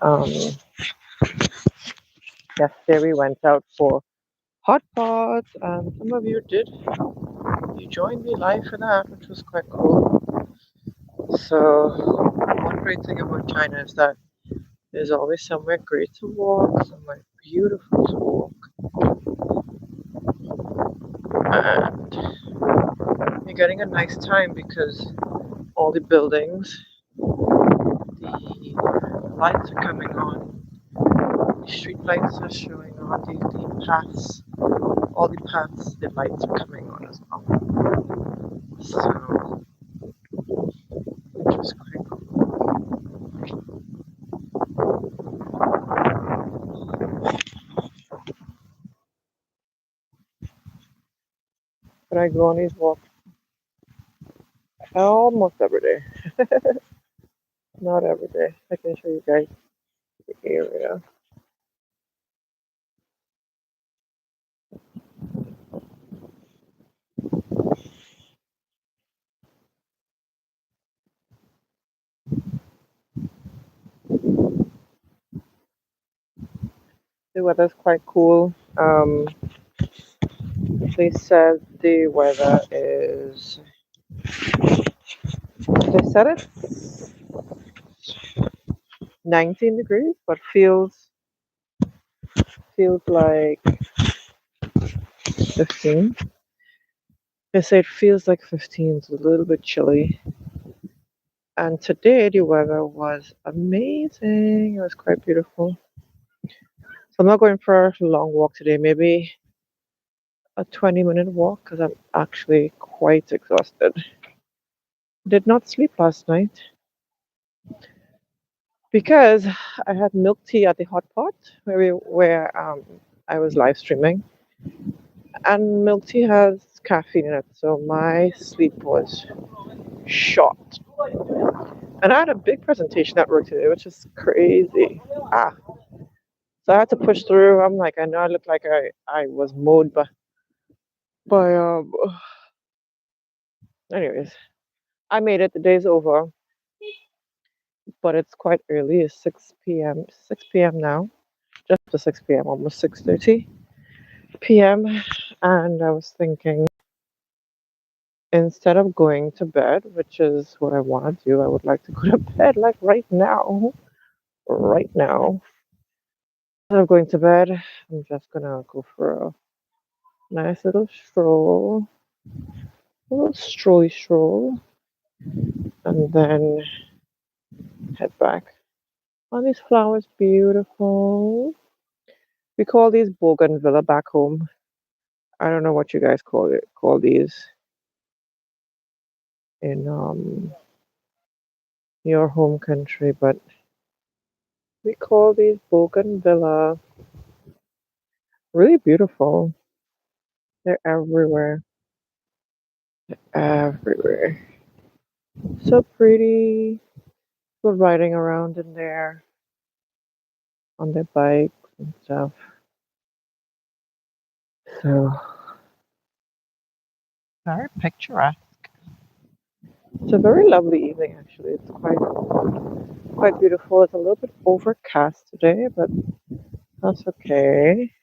Um, Yesterday we went out for hot pots, and some of you did. You joined me live for that, which was quite cool. So, one great thing about China is that there's always somewhere great to walk, somewhere beautiful to walk, and you're getting a nice time because all the buildings, the lights are coming on, the street lights are showing on, the paths, all the paths, the lights are coming on as well. So, which was quite cool. But I go on these walks almost every day. Not every day. I can show you guys the area. The weather's quite cool. They said the weather is. They said it's 19 degrees, but feels like 15. They say it feels like 15. It's a little bit chilly. And today the weather was amazing. It was quite beautiful. So I'm not going for a long walk today. Maybe a 20-minute walk because I'm actually quite exhausted. Did not sleep last night because I had milk tea at the hot pot where I was live streaming, and milk tea has caffeine in it, so my sleep was shot. And I had a big presentation at work today, which is crazy. Ah, so I had to push through. I'm like, I know I look like I was mowed by. Anyways, I made it. The day's over, but it's quite early. It's 6 p.m. 6 p.m. now, just after 6 p.m. Almost 6:30 p.m. And I was thinking, instead of going to bed, which is what I want to do, I would like to go to bed like right now. Right now. Instead of going to bed, I'm just gonna go for a nice little stroll, a little strolly stroll, and then head back. Oh, these flowers beautiful. We call these bougainvillea back home. I don't know what you guys call these in your home country, but we call these bougainvillea. Really beautiful. They're everywhere. Everywhere. So pretty. People riding around in there on their bikes and stuff. So very picturesque. It's a very lovely evening actually. It's quite beautiful. It's a little bit overcast today, but that's okay.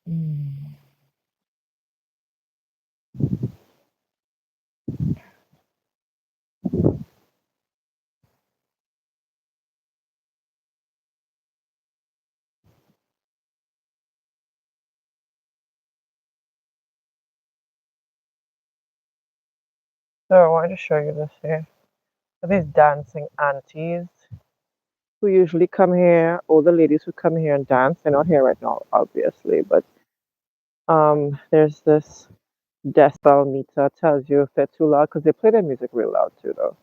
Mm. So I wanted to show you this here. So these dancing aunties who usually come here, older ladies who come here and dance. They're not here right now, obviously, but there's this decibel meter tells you if they're too loud because they play their music real loud too, though.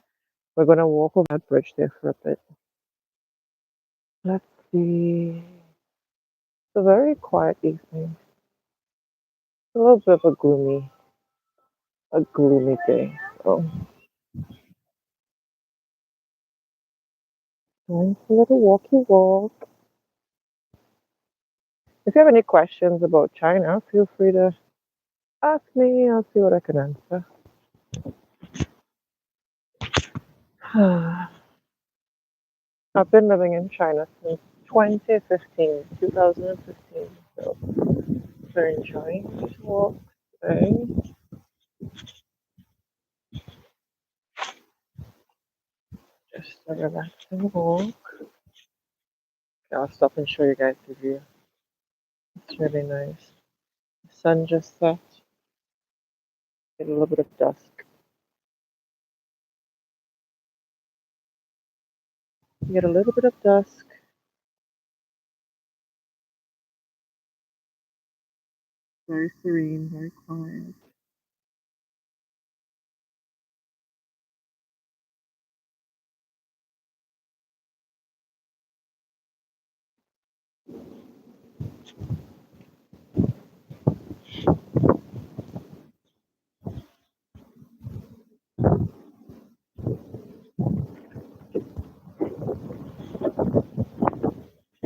We're gonna walk over that bridge there for a bit. Let's see. It's a very quiet evening. A little bit of a gloomy day. So, going for a little walky walk. If you have any questions about China, feel free to ask me. I'll see what I can answer. I've been living in China since 2015, so very enjoying this walk today. Just a relaxing walk. Okay, I'll stop and show you guys the view. It's really nice. The sun just set. Get a little bit of dusk. You get a little bit of dusk. Very serene, very quiet.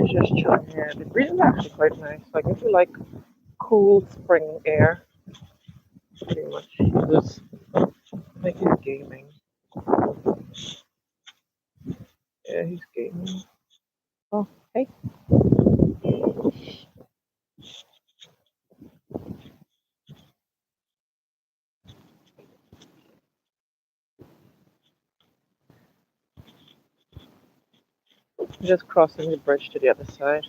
It's just chilling here. The breeze is actually quite nice. Like if you like cool spring air, pretty much use. Like he's gaming. Yeah, he's gaming. Oh, hey. Just crossing the bridge to the other side.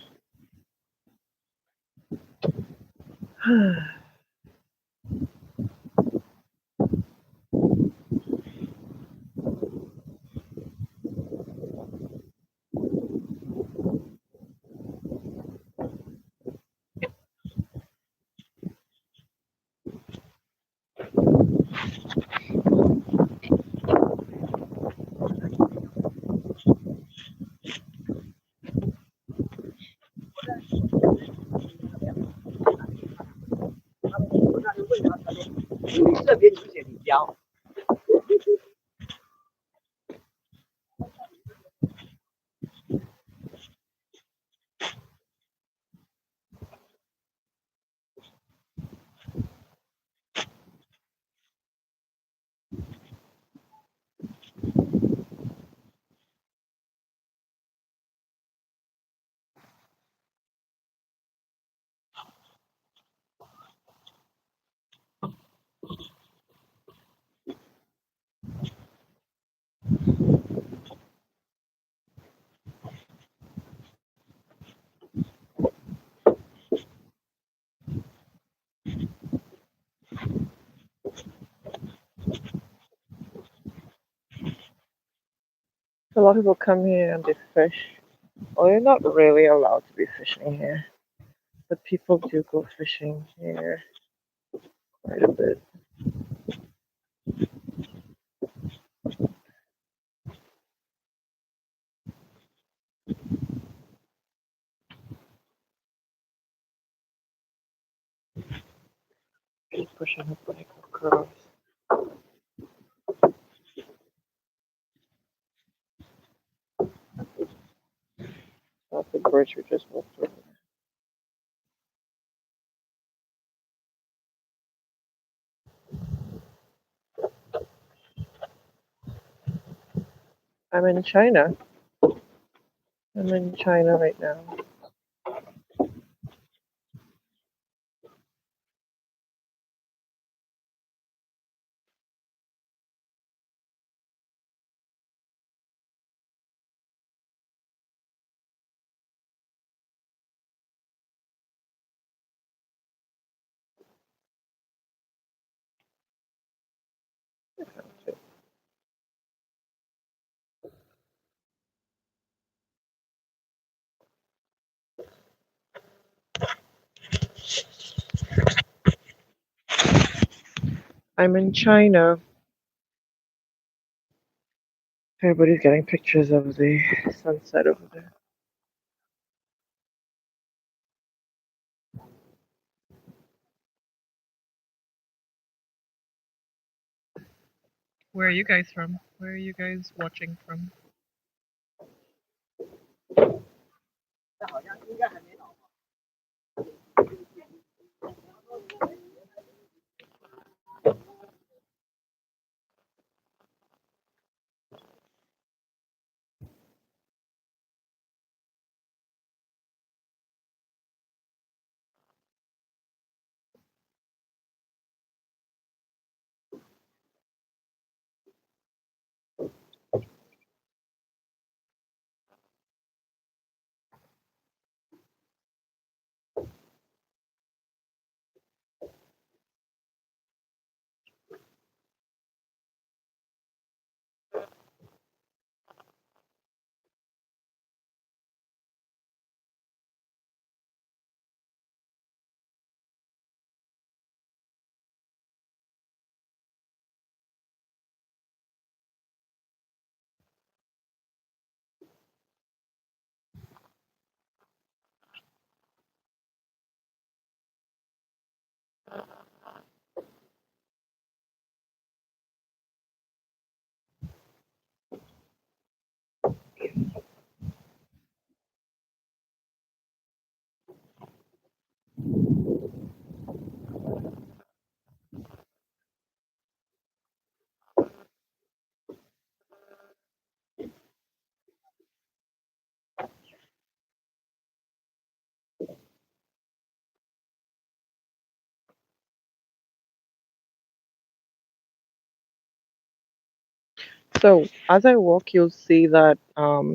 A lot of people come here and they fish. Well, you're not really allowed to be fishing here, but people do go fishing here quite a bit. She's pushing her bike across. That's the bridge we just walked over. I'm in China. I'm in China right now. I'm in China. Everybody's getting pictures of the sunset over there. Where are you guys from? Where are you guys watching from? So as I walk, you'll see that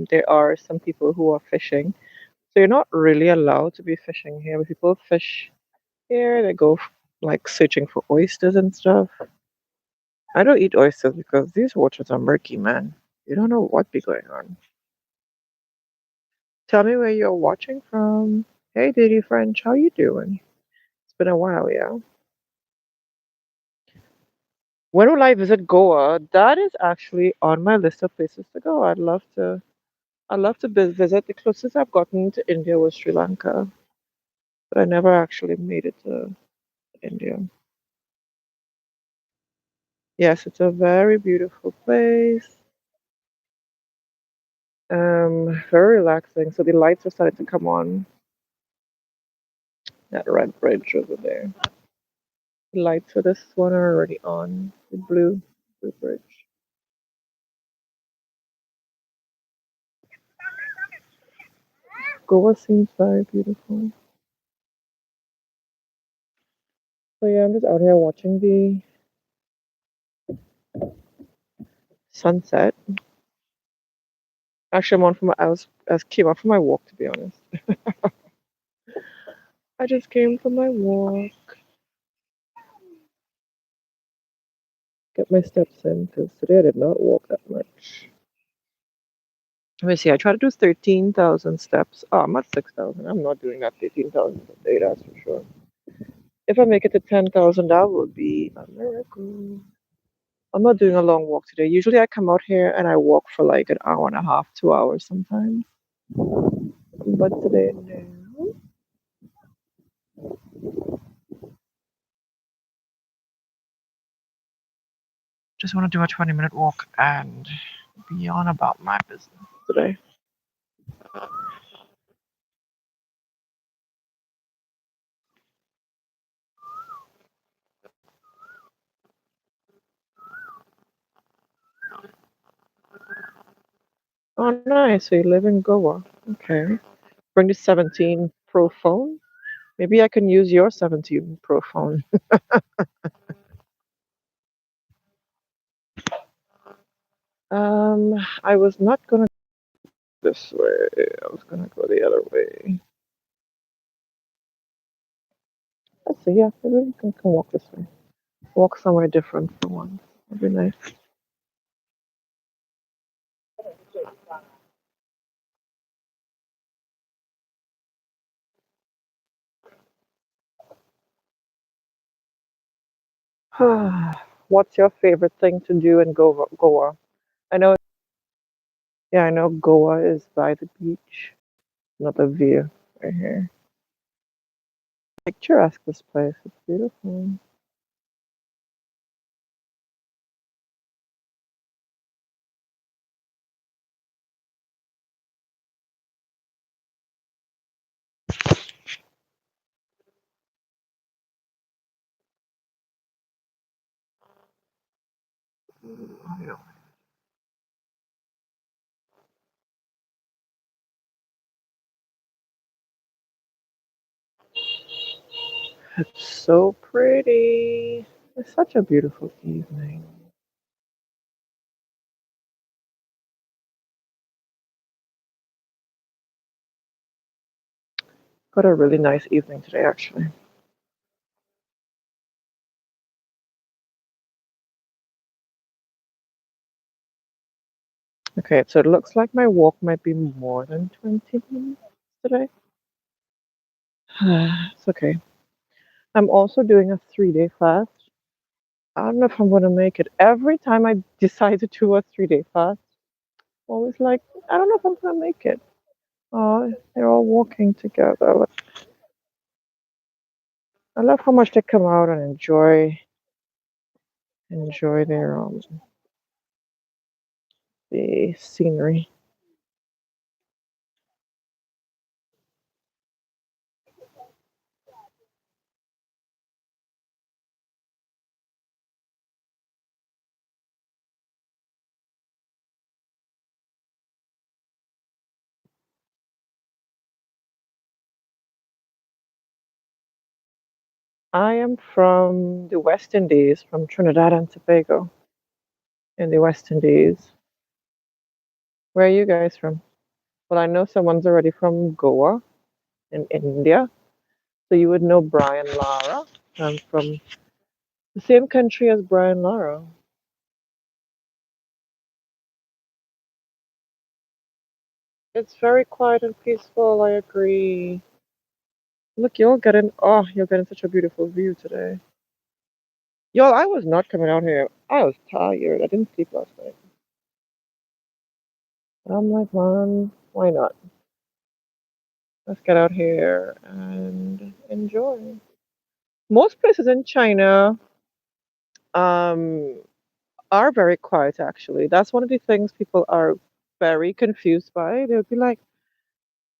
there are some people who are fishing. So you're not really allowed to be fishing here, but people fish here. They go like searching for oysters and stuff. I don't eat oysters because these waters are murky, man. You don't know what be going on. Tell me where you're watching from. Hey, Diddy French, how you doing? It's been a while, yeah. When will I visit Goa? That is actually on my list of places to go. I'd love to visit. The closest I've gotten to India was Sri Lanka, but I never actually made it to India. Yes, it's a very beautiful place. Very relaxing. So the lights are starting to come on. That red bridge over there. The lights for this one are already on. The blue bridge. Goa seems very beautiful. So yeah, I'm just out here watching the sunset. Actually, I'm on for my I came out for my walk to be honest. I just came for my walk, get my steps in because today I did not walk that much. Let me see. I try to do 13,000 steps. Oh, I'm at 6,000. I'm not doing that 13,000 a day. That's for sure. If I make it to 10,000, that would be a miracle. I'm not doing a long walk today. Usually, I come out here and I walk for like an hour and a half, 2 hours sometimes. But today, no. Just want to do a 20-minute walk and be on about my business today. Oh, nice. So you live in Goa. Okay. Bring the 17 Pro phone. Maybe I can use your 17 Pro phone. I was not gonna go this way. I was gonna go the other way. Let's see. Yeah, maybe we can walk this way. Walk somewhere different for once. That'd be nice. What's your favorite thing to do in Goa? I know. Yeah, I know Goa is by the beach. Not the view right here. Picturesque this place. It's beautiful. It's so pretty. It's such a beautiful evening. Got a really nice evening today, actually. Okay, so it looks like my walk might be more than 20 minutes today. It's okay. I'm also doing a 3-day fast. I don't know if I'm going to make it. Every time I decide to do a 3-day fast, I'm always like, I don't know if I'm going to make it. Oh, they're all walking together. I love how much they come out and enjoy their the scenery. I am from the West Indies, from Trinidad and Tobago. in the West Indies. Where are you guys from? Well, I know someone's already from Goa in India, so you would know Brian Lara. I'm from the same country as Brian Lara. It's very quiet and peaceful, I agree. Look, you're getting such a beautiful view today. Yo, I was not coming out here. I was tired. I didn't sleep last night. I'm like, man, why not? Let's get out here and enjoy. Most places in China um, are very quiet, actually. That's one of the things people are very confused by. They'll be like,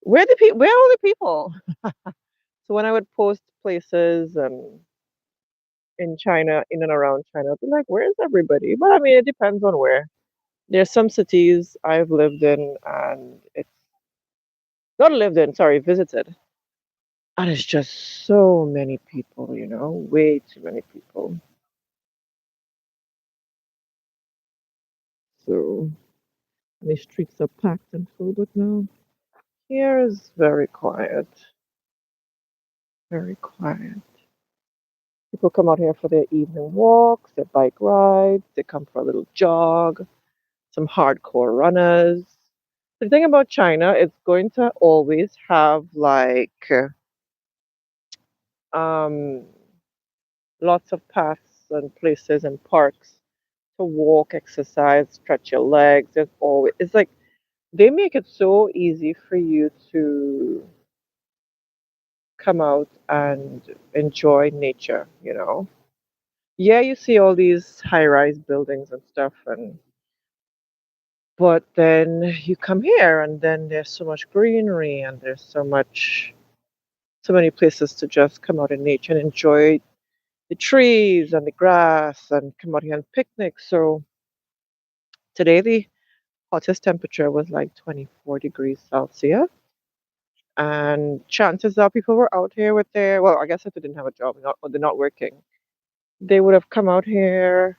where are all the people? So when I would post places in China, in and around China, I'd be like, where's everybody? But I mean, it depends on where. There's some cities I've lived in and it's not lived in, sorry, visited. And it's just so many people, way too many people. So the streets are packed and full, but no, here is very quiet, very quiet. People come out here for their evening walks, their bike rides, they come for a little jog, some hardcore runners. The thing about China, it's going to always have like um, lots of paths and places and parks to walk, exercise, stretch your legs. It's like they make it so easy for you to come out and enjoy nature. Yeah, you see all these high-rise buildings and stuff, but then you come here and then there's so much greenery and there's so many places to just come out in nature and enjoy the trees and the grass and come out here and picnic. So today the hottest temperature was like 24 degrees Celsius. And chances are people were out here with well, I guess if they didn't have a job or they're not working, they would have come out here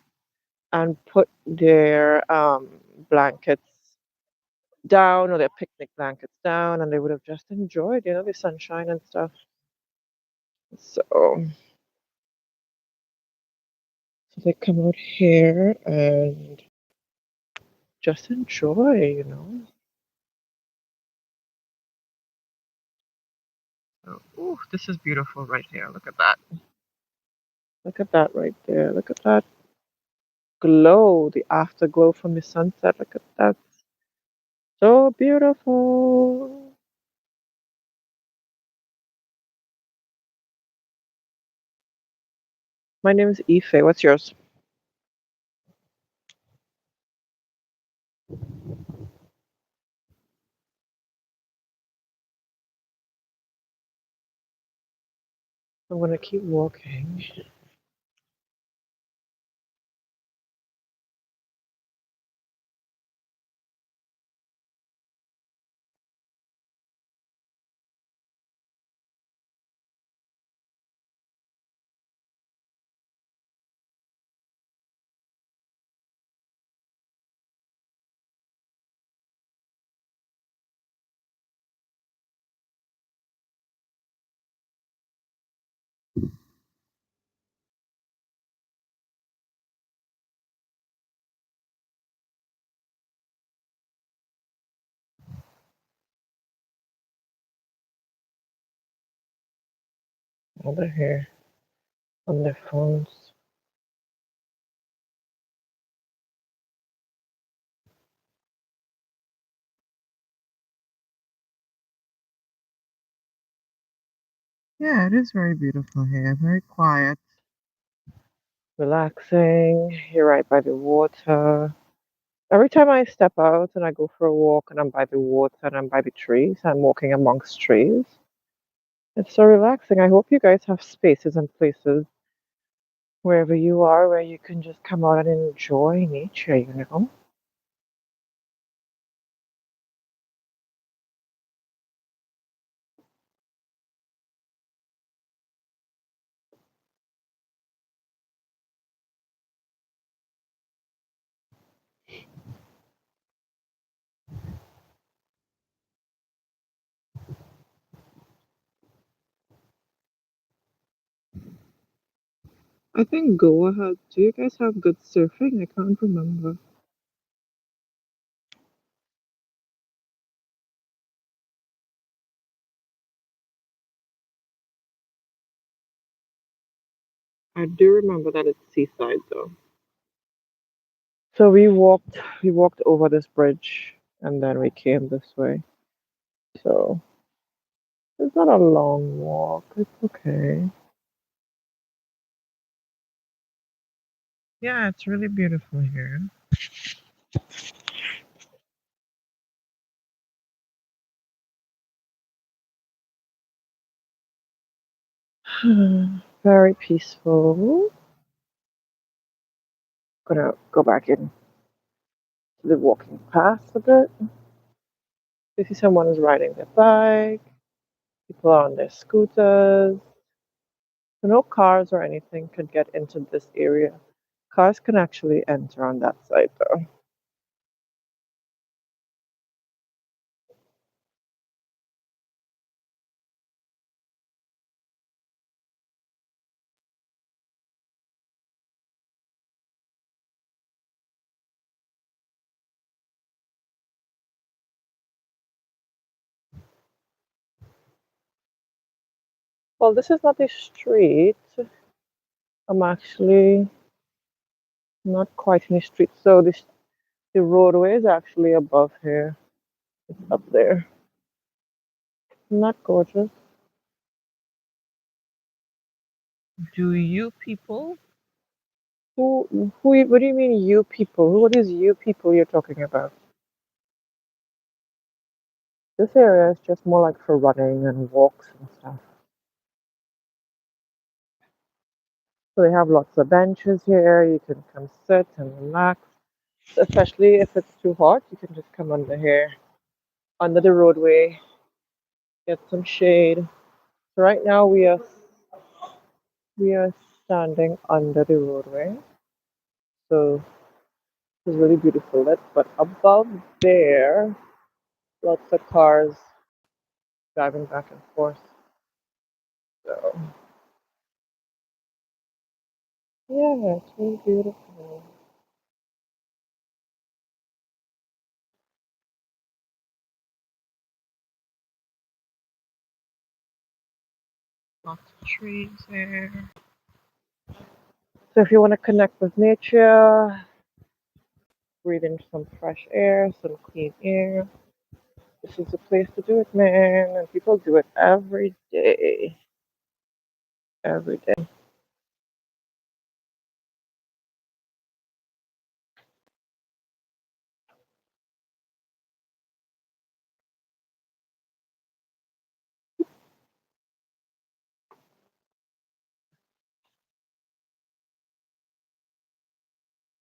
and put their blankets down or their picnic blankets down and they would have just enjoyed, the sunshine and stuff. So they come out here and just enjoy. So, ooh, this is beautiful right here. Look at that. Look at that right there. Look at that glow, the afterglow from the sunset. Look at that. So beautiful. My name is Ife. What's yours? I'm gonna keep walking. Oh, they're here on their phones. Yeah, it is very beautiful here. Very quiet. Relaxing. You're right by the water. Every time I step out and I go for a walk and I'm by the water and I'm by the trees, I'm walking amongst trees. It's so relaxing. I hope you guys have spaces and places wherever you are where you can just come out and enjoy nature. I think Goa has. Do you guys have good surfing? I can't remember. I do remember that it's seaside though. So we walked over this bridge and then we came this way. So it's not a long walk. It's okay. Yeah, it's really beautiful here. Very peaceful. Gonna go back in to the walking path a bit. You see someone is riding their bike. People are on their scooters. So no cars or anything could get into this area. Cars can actually enter on that side though. Well, this is not a street. I'm actually not quite in the street. So the roadway is actually above here. It's up there. Not gorgeous. Do you people? What do you mean you people? What is you people you're talking about? This area is just more like for running and walks and stuff. So they have lots of benches here. You can come sit and relax. Especially if it's too hot, you can just come under here, under the roadway, get some shade. So right now we are standing under the roadway. So it's really beautiful lit. But above there, lots of cars driving back and forth. So yeah, it's really beautiful. Lots of trees there. So if you want to connect with nature, breathe in some fresh air, some clean air, this is the place to do it, man. And people do it every day. Every day.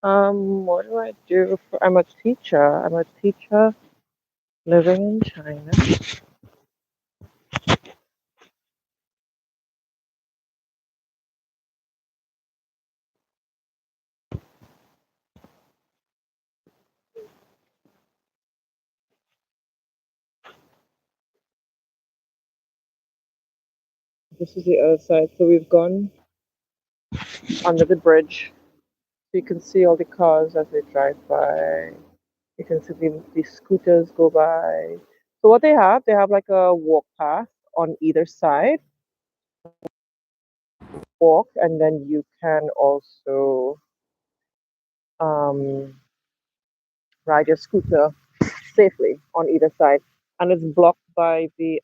What do I do for I'm a teacher. I'm a teacher living in China. This is the other side. So we've gone under the bridge. So you can see all the cars as they drive by. You can see the scooters go by. So what they have like a walk path on either side. Walk and then you can also um, ride your scooter safely on either side. And it's blocked by the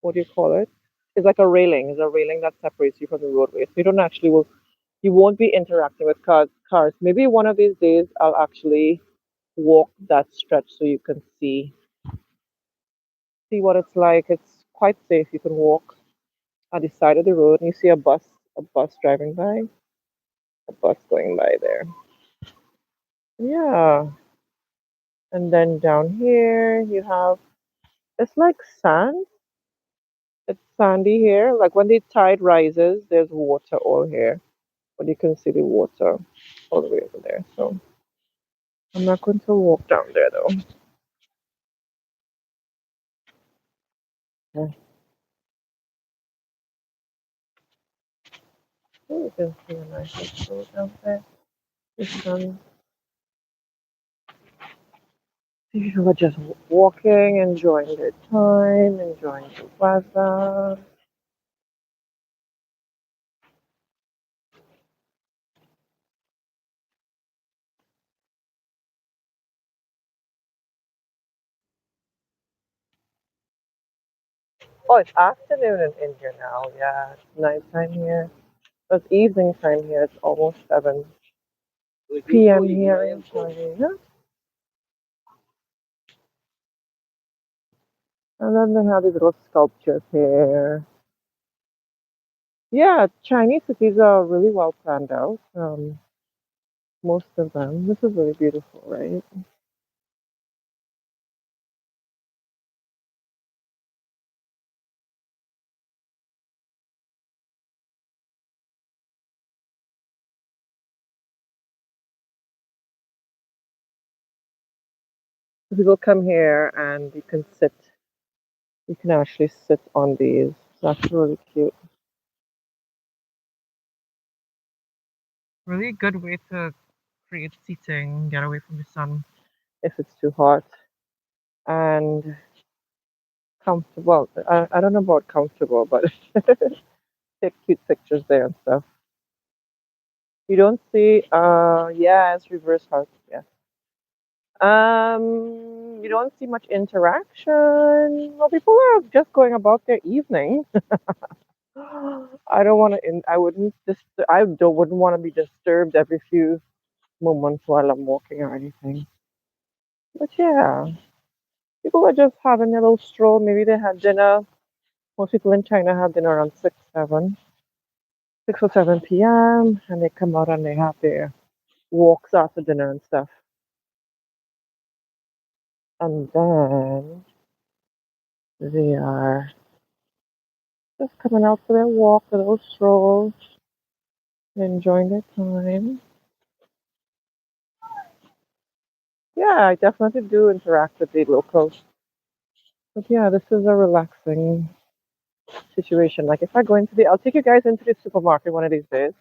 what do you call it? It's like a railing. It's a railing that separates you from the roadway. So you don't actually will you won't be interacting with cars. Maybe one of these days I'll actually walk that stretch so you can see what it's like. It's quite safe. You can walk at the side of the road and you see a bus driving by, a bus going by there. Yeah. And then down here you have it's like sand. It's sandy here. Like when the tide rises, there's water all here. But you can see the water all the way over there. So I'm not going to walk down there though. Yeah. You can see a nice little down there. The sun. People are just walking, enjoying their time, enjoying the weather. Oh, it's afternoon in India now. Yeah, it's nighttime here. It's evening time here. It's almost 7 p.m. here in China. And then they have these little sculptures here. Yeah, Chinese cities are really well planned out. Most of them. This is really beautiful, right? People come here and you can sit. You can actually sit on these. That's really cute. Really good way to create seating, get away from the sun if it's too hot, and comfortable. I don't know about comfortable, but take cute pictures there and stuff. You don't see, yeah, it's reverse heart. Yeah. You don't see much interaction. Well, people are just going about their evening. I don't want to. I wouldn't. I don't. Wouldn't want to be disturbed every few moments while I'm walking or anything. But yeah, people are just having a little stroll. Maybe they had dinner. Most people in China have dinner around 6 or 7 p.m. and they come out and they have their walks after dinner and stuff. And then they are just coming out for their walk, a little stroll, enjoying their time. Yeah, I definitely do interact with the locals. But yeah, this is a relaxing situation. Like if I go into I'll take you guys into the supermarket one of these days.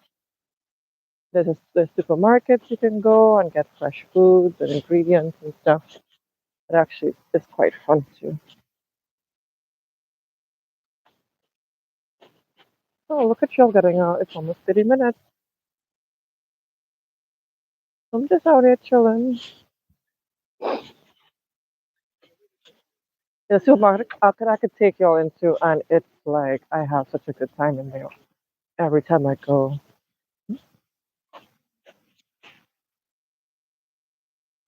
There's supermarkets you can go and get fresh foods and ingredients and stuff. It actually is quite fun too. Oh, look at y'all getting out. It's almost 30 minutes. I'm just out here chilling. The supermarket I could take y'all into, and it's like I have such a good time in there every time I go.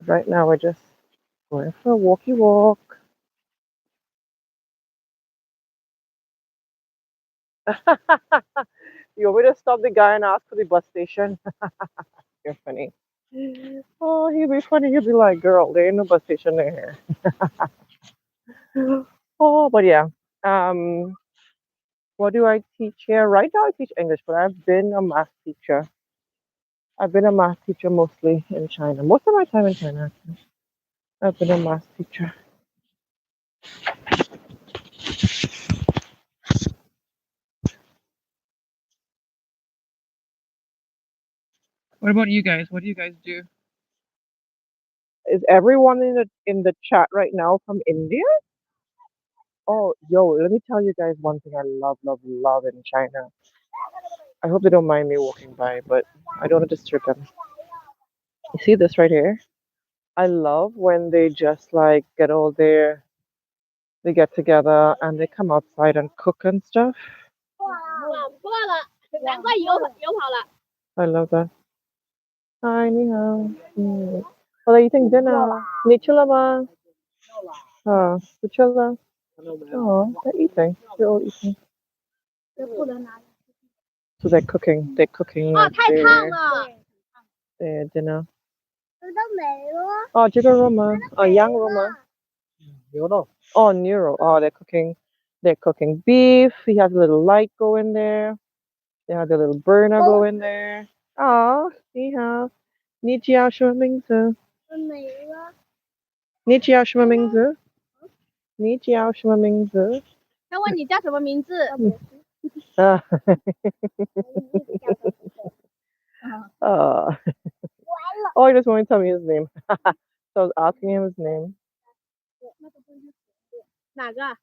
Right now, we're just going for a walkie walk. You want me to stop the guy and ask for the bus station? You're funny. Oh, he'd be funny. He'd be like, girl, there ain't no bus station there. Oh, but yeah. Um, what do I teach here? Right now, I teach English, but I've been a math teacher. I've been a math teacher mostly in China. Most of my time in China, actually. I've been a math teacher. What about you guys? What do you guys do? Is everyone in the chat right now from India? Oh, yo, let me tell you guys one thing I love, love, love in China. I hope they don't mind me walking by, but I don't want to disturb them. You see this right here? I love when they just like get all there, they get together and they come outside and cook and stuff. I love that. Hi, ni hao. What are you eating dinner? 你吃了吗? Oh, 不吃了? Oh, they're eating. They're all eating. So they're cooking. They're cooking like their dinner. Oh, 这个肉吗? Oh, 羊肉吗? Oh, neuro. Oh, they're cooking. They're cooking beef. He has a little light go in there. They have a little burner go in there. Oh, 你好. 你叫什么名字? 你叫什么名字? 你叫什么名字? 他问你叫什么名字？ Uh, Uh-huh. uh, oh, he just want to tell me his name. So I was asking him his name. 哪个？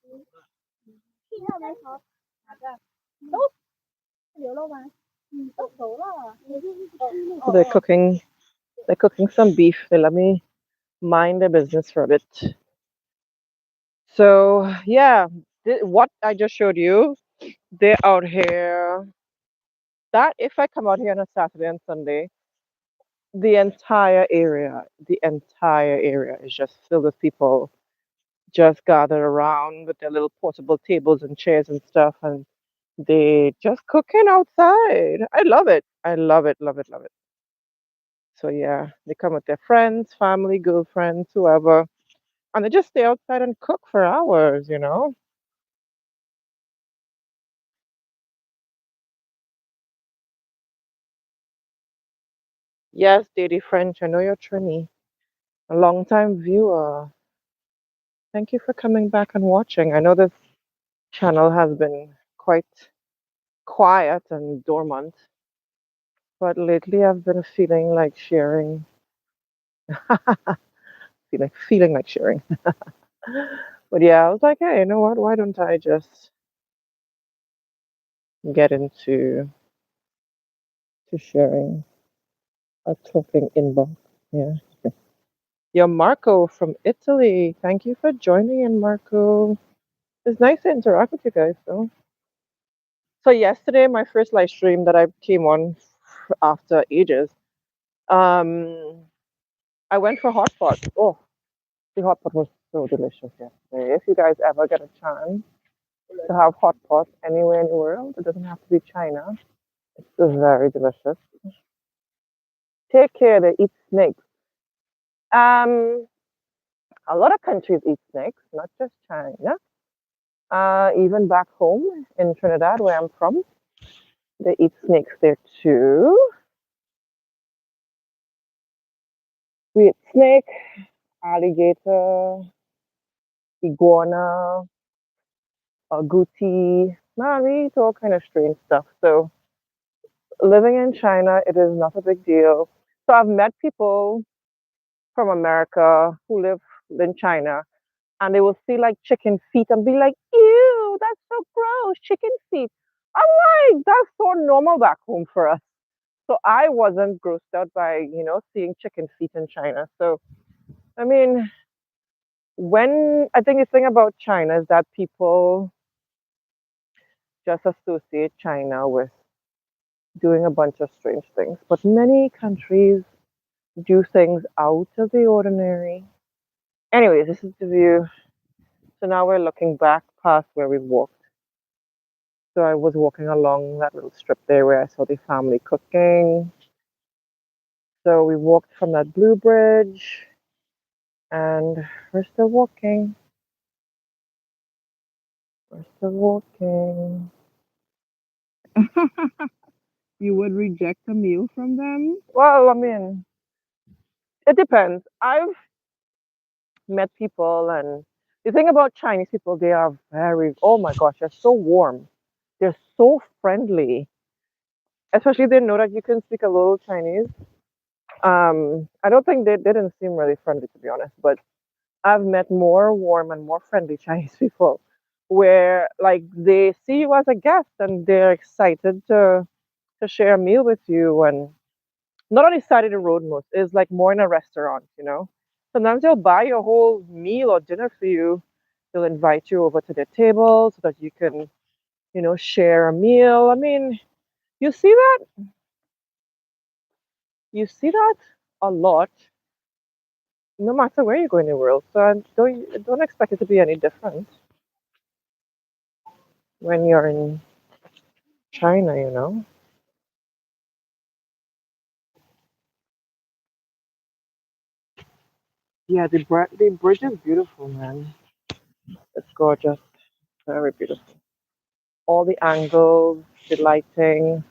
都流肉吗？都熟了，已经。哦 So they're 哦。cooking. They're cooking some beef. They let me mind their business for a bit. So yeah, what I just showed you, they're out here. That if I come out here on a Saturday and Sunday, the entire area is just filled with people just gathered around with their little portable tables and chairs and stuff, and they just cooking outside. I love it. I love it, love it, love it. So yeah, they come with their friends, family, girlfriends, whoever, and they just stay outside and cook for hours. Yes, Daddy French, I know you're Trini, a long time viewer. Thank you for coming back and watching. I know this channel has been quite quiet and dormant, but lately I've been feeling like sharing, feeling like sharing. But yeah, I was like, hey, you know what? Why don't I just get into to sharing a talking inbox? Yeah. You're Marco from Italy. Thank you for joining in, Marco. It's nice to interact with you guys, though. So yesterday, my first live stream that I came on after ages, um, I went for hot pot. Oh, the hot pot was so delicious yesterday. If you guys ever get a chance to have hot pot anywhere in the world, it doesn't have to be China. It's very delicious. Take care, they eat snakes. Um, a lot of countries eat snakes, not just China. Even back home in Trinidad, where I'm from, they eat snakes there too. We eat snake, alligator, iguana, agouti. Man, we eat all kind of strange stuff. So living in China, it is not a big deal. So I've met people from America who live in China, and they will see like chicken feet and be like, ew, that's so gross, chicken feet. I'm like, that's so normal back home for us. So I wasn't grossed out by, seeing chicken feet in China. So, I mean, when I think the thing about China is that people just associate China with doing a bunch of strange things. But many countries do things out of the ordinary. Anyways, this is the view. So now we're looking back past where we walked. So I was walking along that little strip there where I saw the family cooking. So we walked from that blue bridge and we're still walking. We're still walking. You would reject a meal from them? Well, I mean, it depends. I've met people, and the thing about Chinese people, they are very, oh my gosh, they're so warm. They're so friendly, especially they know that you can speak a little Chinese. I don't think they didn't seem really friendly, to be honest, but I've met more warm and more friendly Chinese people where like they see you as a guest and they're excited to share a meal with you, and not on the side of the road most, is like more in a restaurant. Sometimes they'll buy your whole meal or dinner for you. They'll invite you over to their table so that you can, share a meal. I mean, you see that? You see that a lot, no matter where you go in the world. So I don't expect it to be any different when you're in China. Yeah, the bridge is beautiful, man. It's gorgeous, very beautiful. All the angles, the lighting,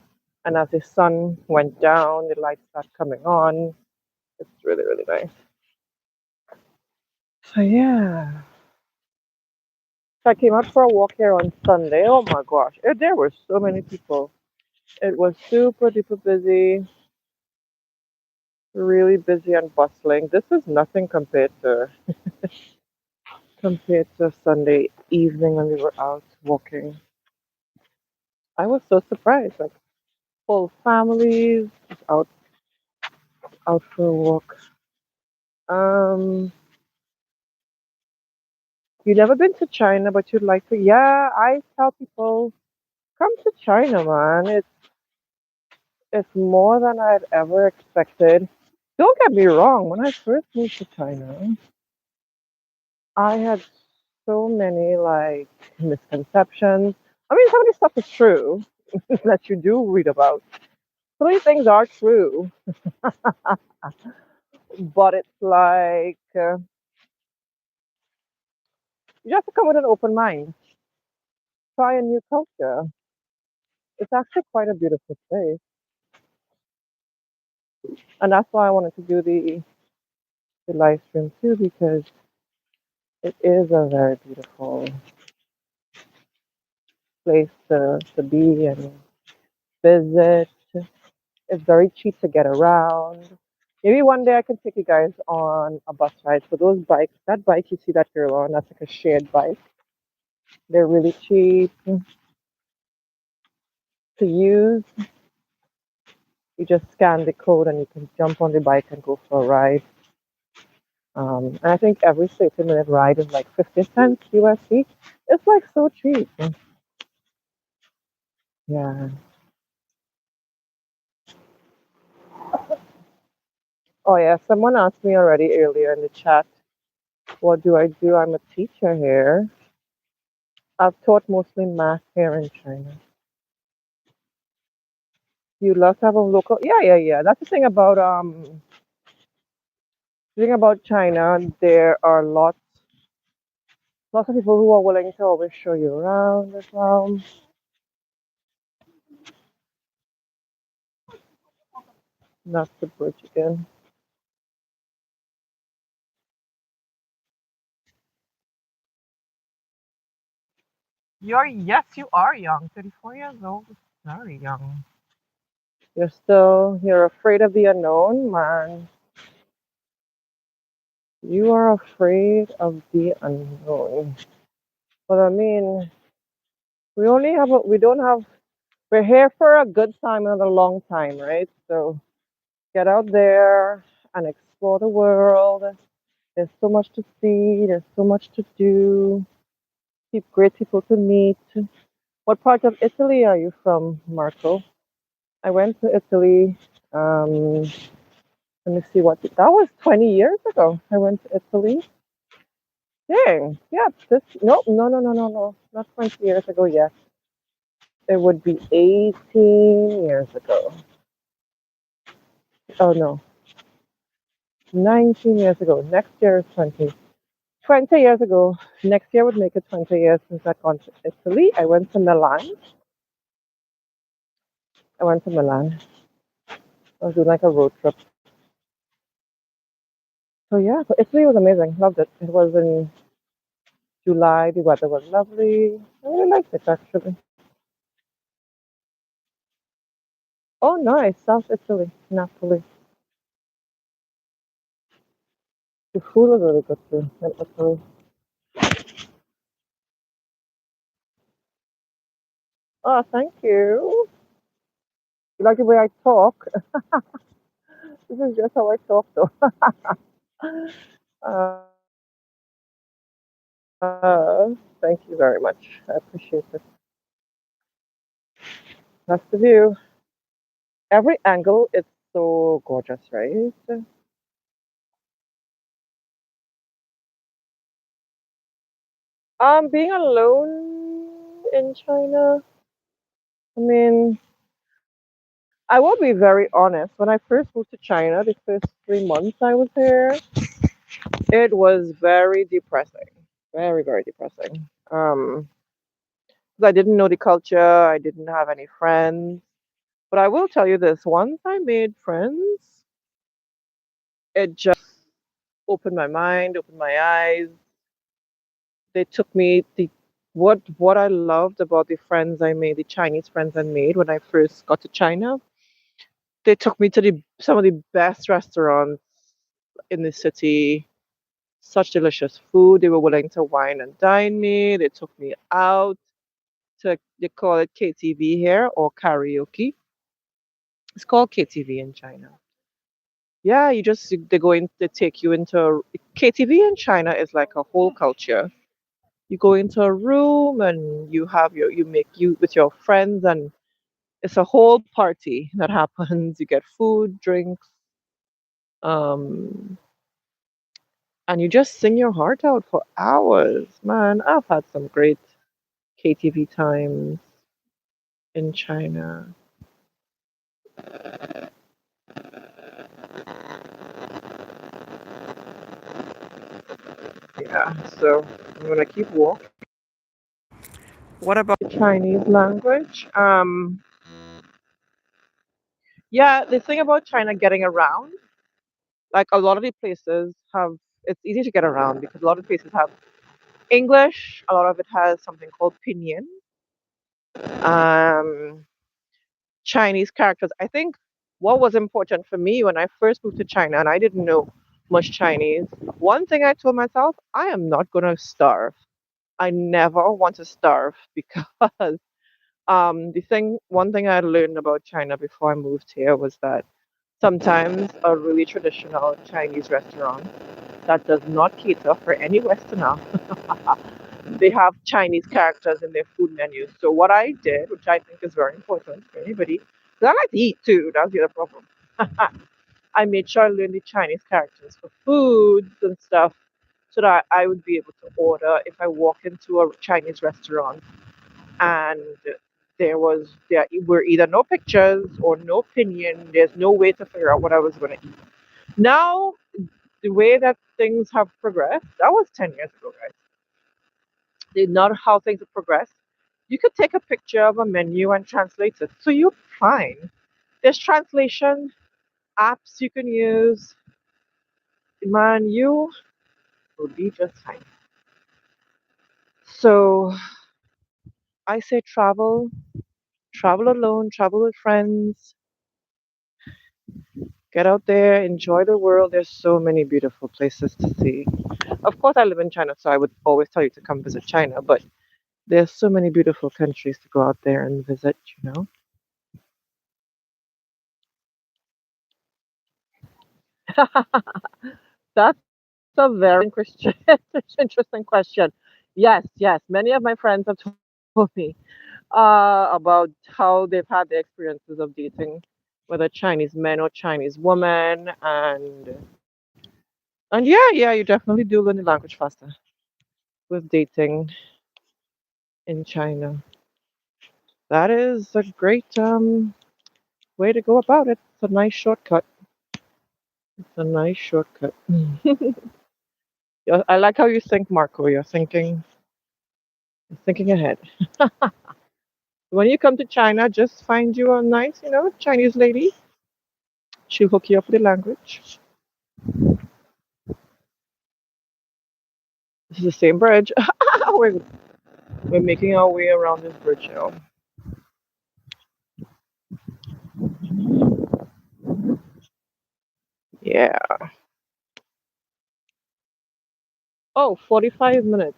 and as the sun went down, the lights start coming on. It's really, really nice. So yeah, I came out for a walk here on Sunday. Oh my gosh, there were so many people. It was super duper busy, really busy and bustling. This is nothing compared to Sunday evening when we were out walking. I was so surprised, like whole families out out for a walk. Um, you never been to China, but you'd like to? Yeah, I tell people come to China, man. It's more than I'd ever expected. Don't get me wrong. When I first moved to China, I had so many like misconceptions. I mean, some of this stuff is true that you do read about. So many things are true, but it's like you have to come with an open mind, try a new culture. It's actually quite a beautiful place, and that's why I wanted to do the live stream too because it is a very beautiful place to be and visit. It's very cheap to get around. Maybe one day I can take you guys on a bus ride. So those bikes, that bike you see that girl on, that's like a shared bike. They're really cheap to use. You just scan the code and you can jump on the bike and go for a ride. And I think every 30-minute ride is like 50 cents USD. It's like so cheap. Yeah. Oh yeah, someone asked me already earlier in the chat, what do I do? I'm a teacher here. I've taught mostly math here in China. You love to have a local. Yeah, yeah, yeah. That's the thing about China. There are lots of people who are willing to always show you around as well. Not the bridge again. Yes, you are young. 34 years old. Very young. You're afraid of the unknown, man. You are afraid of the unknown. But I mean, we don't have, we're here for a good time and a long time, right? So get out there and explore the world. There's so much to see, there's so much to do, great people to meet. What part of Italy are you from, Marco? I went to Italy. Um, Let me see that was 20 years ago. I went to Italy. Dang, yeah, no, no, no, no, no, no, not 20 years ago yet. It would be 18 years ago. Oh no, 19 years ago. Next year is 20. 20 years ago. Next year would make it 20 years since I've gone to Italy. I went to Milan. I went to Milan. I was doing like a road trip. So yeah, so Italy was amazing. Loved it. It was in July. The weather was lovely. I really liked it actually. Oh, nice. South Italy, Napoli. The food was really good too in Italy. Oh, thank you. You like the way I talk? This is just how I talk though. Uh, Thank you very much. I appreciate it. That's the view. Every angle is so gorgeous, right? Being alone in China, I mean, I will be very honest. When I first moved to China, the first 3 months I was here, it was very depressing. Very, very depressing. 'Cause I didn't know the culture, I didn't have any friends. But I will tell you this, once I made friends, it just opened my mind, opened my eyes. They took me, what I loved about the friends I made, the Chinese friends I made when I first got to China, they took me to the some of the best restaurants in the city. Such delicious food. They were willing to wine and dine me. They took me out to, they call it KTV here, or karaoke. It's called KTV in China. Yeah, you just they go in, they take you into KTV in China is like a whole culture. You go into a room and you have your you make you with your friends, and it's a whole party that happens. You get food, drinks, um, and you just sing your heart out for hours. Man, I've had some great KTV times in China. Yeah, so I'm gonna keep walking. What about the Chinese language? Yeah, the thing about China getting around, like a lot of the places have, it's easy to get around because a lot of places have English. A lot of it has something called pinyin. Um, Chinese characters. I think what was important for me when I first moved to China and I didn't know much Chinese, one thing I told myself, I am not going to starve. I never want to starve because one thing I learned about China before I moved here was that sometimes a really traditional Chinese restaurant that does not cater for any Westerner, they have Chinese characters in their food menus. So what I did, which I think is very important for anybody, because I like to eat too, that's the other problem. I made sure I learned the Chinese characters for foods and stuff so that I would be able to order if I walk into a Chinese restaurant and there were either no pictures or no opinion. There's no way to figure out what I was going to eat. Now, the way that things have progressed, that was 10 years ago, guys. Not how things have progressed. You could take a picture of a menu and translate it, so you're fine. There's translation apps you can use. Man, you will be just fine. So I say travel, travel alone, travel with friends, get out there, enjoy the world. There's so many beautiful places to see. Of course, I live in China, so I would always tell you to come visit China, but there's so many beautiful countries to go out there and visit, you know? That's a very Christian, interesting question. Yes, yes. Many of my friends have told me about how they've had the experiences of dating, whether Chinese men or Chinese women, and yeah, yeah, you definitely do learn the language faster with dating in China. That is a great way to go about it. It's a nice shortcut. It's a nice shortcut. Yeah, I like how you think, Marco. You're thinking ahead. When you come to China, just find you a nice, Chinese lady. She'll hook you up with the language. This is the same bridge. we're, we're making our way around this bridge now. Yeah. Oh, 45 minutes.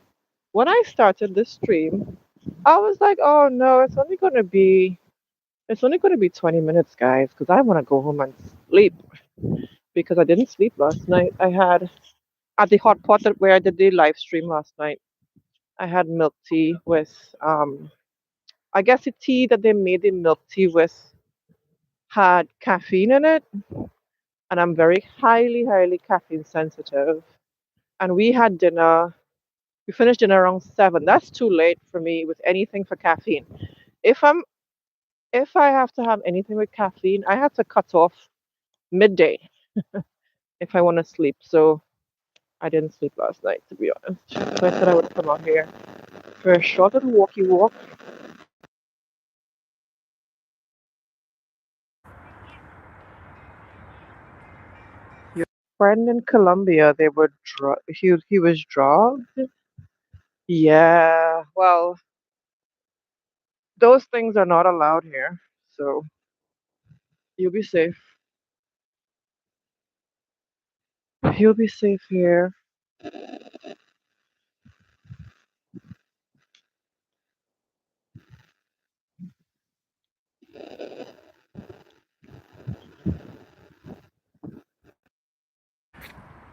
When I started this stream, I was like, oh no, it's only gonna be 20 minutes, guys, because I want to go home and sleep because I didn't sleep last night. I had at the hot pot where I did the live stream last night. I had milk tea with I guess the tea that they made the milk tea with had caffeine in it, and I'm very highly, highly caffeine sensitive. And we had dinner. We finished dinner around 7. That's too late for me with anything for caffeine. If I'm if I have to have anything with caffeine, I have to cut off midday if I want to sleep. So I didn't sleep last night, to be honest. So I said I would come out here for a short little walkie walk. Your friend in Colombia, they were he was drugged. Yeah, well, those things are not allowed here, so you'll be safe. You'll be safe here.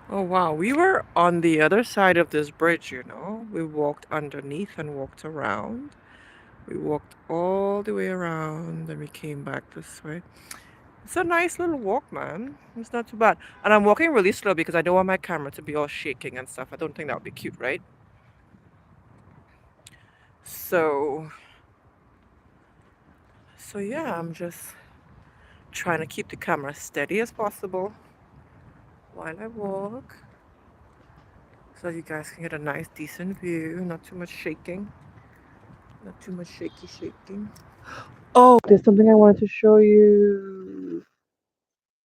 Oh wow, we were on the other side of this bridge, you know. We walked underneath and walked around. We walked all the way around and we came back this way. It's a nice little walk, man. It's not too bad. And I'm walking really slow because I don't want my camera to be all shaking and stuff. I don't think that would be cute, right? So, so yeah, I'm just trying to keep the camera steady as possible while I walk so you guys can get a nice, decent view. Not too much shaking, not too much shaking. Oh, there's something I wanted to show you.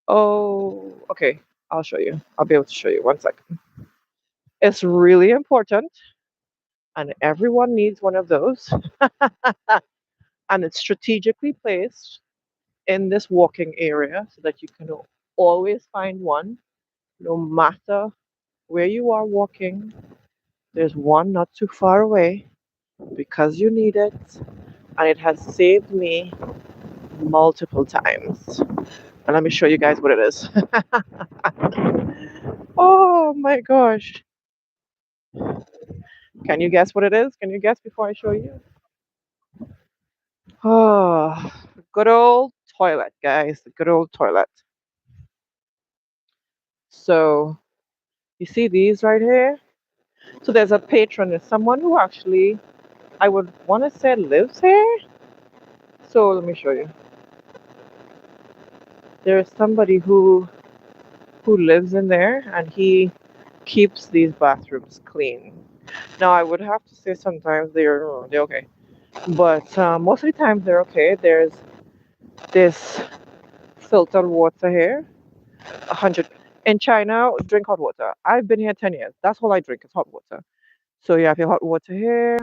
Oh, okay. I'll show you. I'll be able to show you. One second. It's really important, and everyone needs one of those. And it's strategically placed in this walking area so that you can always find one, no matter where you are walking. There's one not too far away because you need it, and it has saved me multiple times. And let me show you guys what it is. Oh my gosh. Can you guess what it is? Can you guess before I show you? Oh, good old toilet, guys. The good old toilet. So, you see these right here? So, there's a patron, there's someone who actually, I would want to say, lives here. So, let me show you. There's somebody who lives in there and he keeps these bathrooms clean. Now, I would have to say sometimes they're okay, but most of the times they're okay. There's this filtered water here, 100. In China, drink hot water. I've been here 10 years. That's all I drink is hot water. So you have your hot water here.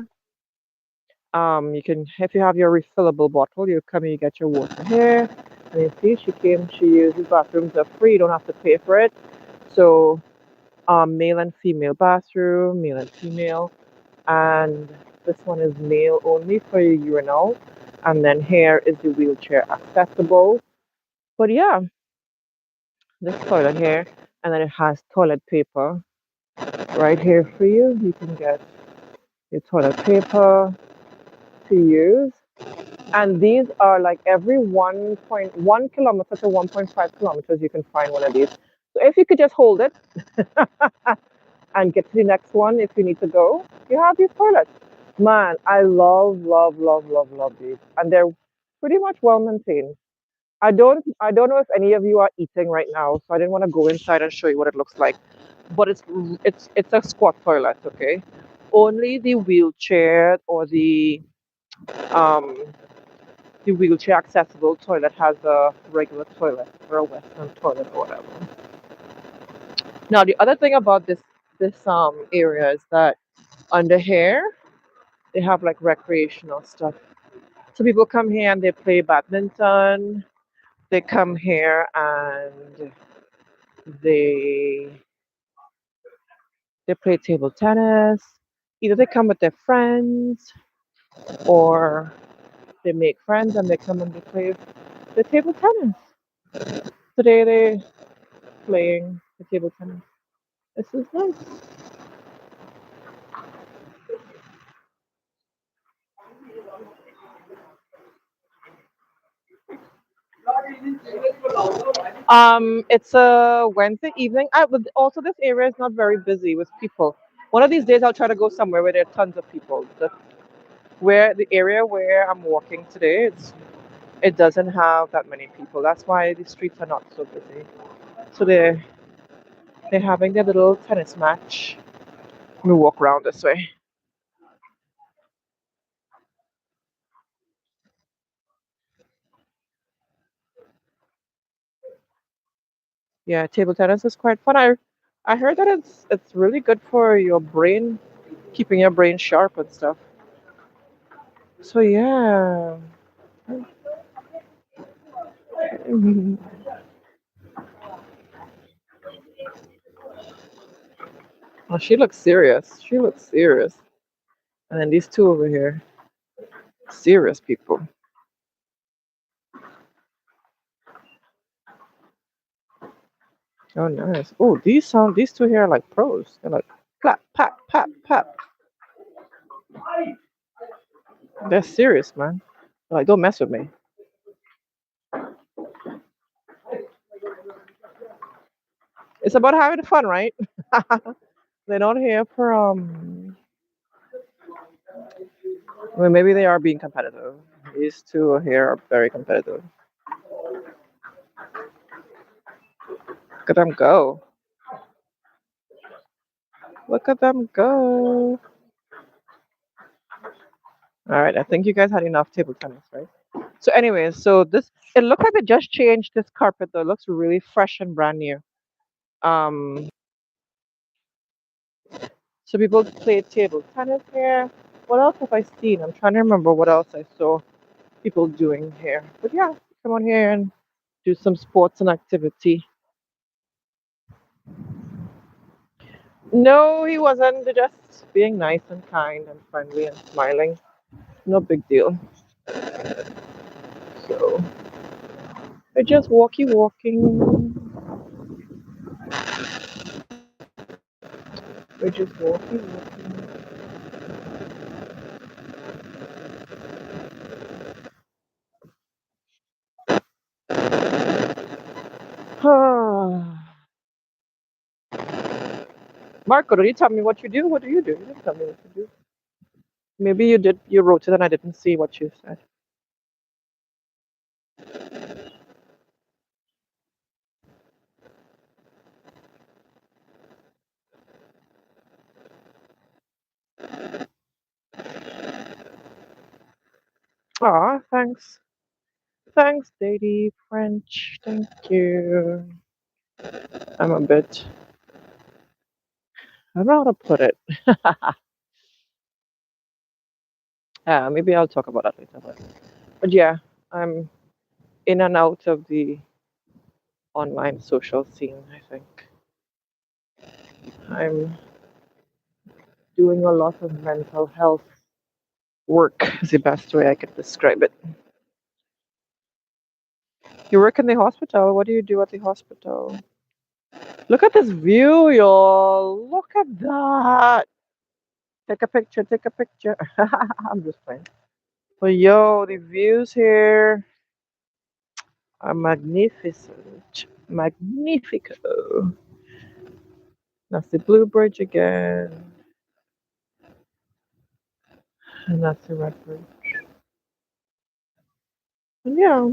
You can, if you have your refillable bottle, you come and you get your water here. And you see, she uses bathrooms are free. You don't have to pay for it. So, male and female bathroom, male and female. And this one is male only for your urinal. And then here is the wheelchair accessible. But yeah, this toilet here. And then it has toilet paper right here for you. You can get your toilet paper to use. And these are like every 1.1 kilometer to 1.5 kilometers, you can find one of these. So if you could just hold it and get to the next one if you need to go, you have these toilets. Man, I love these. And they're pretty much well maintained. I don't know if any of you are eating right now, so I didn't want to go inside and show you what it looks like. But it's a squat toilet, okay? Only um the wheelchair accessible toilet has a regular toilet or a Western toilet or whatever. Now the other thing about this area is that under here they have like recreational stuff. So people come here and they play badminton. They come here and they they play table tennis. Either they come with their friends or they make friends and they come and they play the table tennis. Today they playing the table tennis. This is nice. It's a Wednesday evening. But also this area is not very busy with people. One of these days I'll try to go somewhere where there are tons of people. Where the area where I'm walking today, it doesn't have that many people. That's why the streets are not so busy. So they're having their little tennis match. Let me walk around this way. Yeah, table tennis is quite fun. I heard that it's really good for your brain keeping your brain sharp and stuff. So yeah. Oh, she looks serious. She looks serious. And then these two over here, serious people. Oh, nice. Oh, these two here are like pros. They're like clap, pat, pat, pat. They're serious, man. They're like, don't mess with me. It's about having fun, right? They're not here for well, maybe they are being competitive. These two here are very competitive. Look at them go. Look at them go. All right, I think you guys had enough table tennis, right? So, anyways, so this it looks like they just changed this carpet though. It looks really fresh and brand new. Um, so people play table tennis here. What else have I seen? I'm trying to remember what else I saw people doing here. But yeah, come on here and do some sports and activity. No, he wasn't. They're just being nice and kind and friendly and smiling. No big deal. So we're just walking. We're just walking. Marco, did you tell me what you do? What do you do? You didn't tell me what you do. Maybe you did. You wrote it and I didn't see what you said. Aw, thanks. Thanks, Lady French. Thank you. I'm a bit. I don't know how to put it. Maybe I'll talk about that later. But yeah, I'm in and out of the online social scene, I think. I'm doing a lot of mental health work, is the best way I could describe it. You work in the hospital? What do you do at the hospital? Look at this view, y'all. Look at that. Take a picture, take a picture. I'm just playing. But yo, the views here are magnificent. Magnifico. That's the Blue Bridge again. And that's the Red Bridge. And yeah,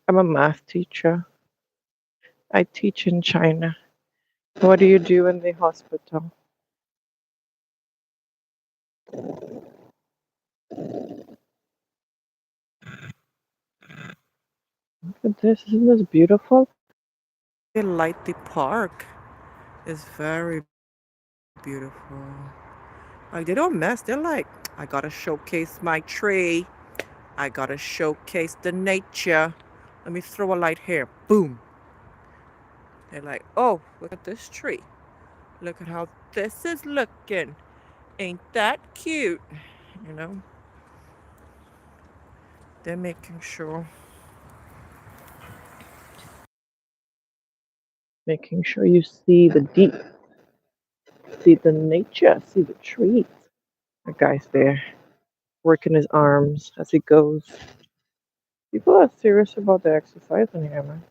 I'm a math teacher. I teach in China. What do you do in the hospital? Look at this. Isn't this beautiful? They light the park. It's very beautiful. Like they don't mess. They're like, I gotta showcase my tree. I gotta showcase the nature. Let me throw a light here. Boom. They're like, oh, look at this tree. Look at how this is looking. Ain't that cute? You know? They're making sure you see the deep, see the nature, see the trees. The guy's there, working his arms as he goes. People are serious about their exercise in here, man.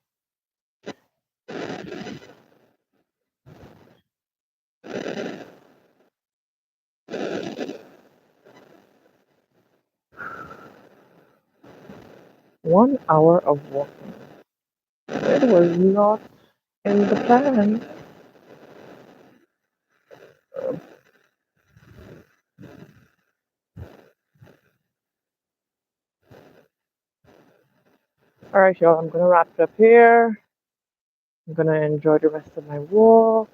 1 hour of walking. It was not in the plan. All right, y'all, I'm gonna wrap it up here. I'm gonna enjoy the rest of my walk.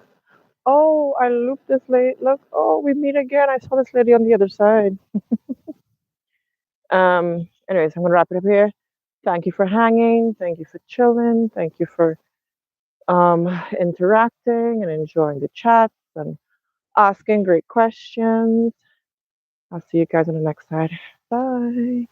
Oh, I looped this lady. Look, oh, we meet again. I saw this lady on the other side. Anyways, I'm gonna wrap it up here. Thank you for hanging. Thank you for chilling. Thank you for interacting and enjoying the chats and asking great questions. I'll see you guys on the next side. Bye.